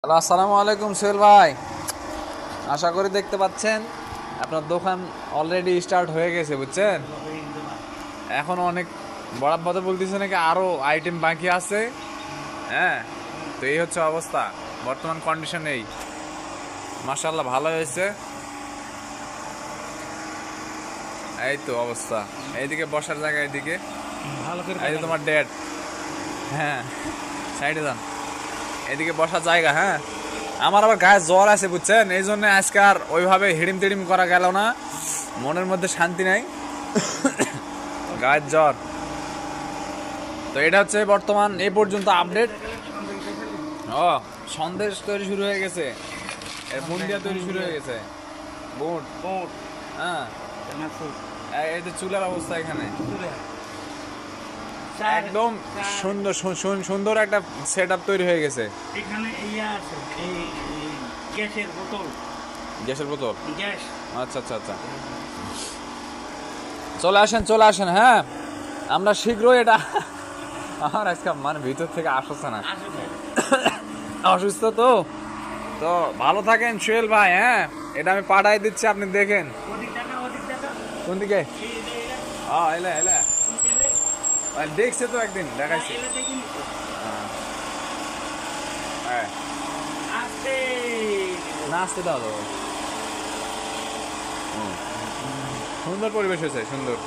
Hello, আসসালামু আলাইকুম সোহেল ভাই। আশা করি দেখতে পাচ্ছেন আপনার দোকান অলরেডি স্টার্ট হয়ে গেছে, বুঝছেন। এখন অনেক বরাবর বলতেছে নাকি আরো আইটেম বাকি আছে। হ্যাঁ, তো এই হচ্ছে অবস্থা, বর্তমান কন্ডিশন এই। মাশাআল্লাহ ভালো হয়েছে। এই তো অবস্থা, এইদিকে বসার জায়গা, এইদিকে ভালো করে এই যে তোমার ডেট। হ্যাঁ, সাইডে যান, এদিকে বসার জায়গা। হ্যাঁ, আমার আবার গায়ে জ্বর আছে, বুঝছেন, এই জন্য আজকে আর ওইভাবে হিড়িম টিড়িম করা গেল না। মনের মধ্যে শান্তি নাই, গায়ের জ্বর। তো এটা হচ্ছে বর্তমান এই পর্যন্ত আপডেট। ও, সন্দেশ তৈরি শুরু হয়ে গেছে, বুন্দিয়া তৈরি শুরু হয়ে গেছে, বুট। হ্যাঁ, এই যে চুলার অবস্থা এখানে একদম সুন্দর সুন্দর একটা সেট আপ তৈরি হয়ে গেছে। এখানে ইয়া আছে, এই গ্যাসের বোতল, গ্যাসের বোতল। গ্যাস। আচ্ছা আচ্ছা আচ্ছা, চলে আসেন চলে আসেন। হ্যাঁ, আমরা শীঘ্রই এটা আমার আজকে মানে ভিতর থেকে আসছে না, আসবে অসুস্থ তো। তো ভালো থাকেন সোহেল ভাই। হ্যাঁ, এটা আমি পাঠাই দিচ্ছি, আপনি দেখেন। ওদিক টাকা, ওদিক টাকা, কোন দিকে? এই যে এটা, এলে এলে এলে, ভাই, দেখছে তো একদিন দেখাইছে। এলে দেখি নি তো। হ্যাঁ, আস্তে না আসতে দাও তো। সুন্দর পরিবেশ হয়েছে, সুন্দর।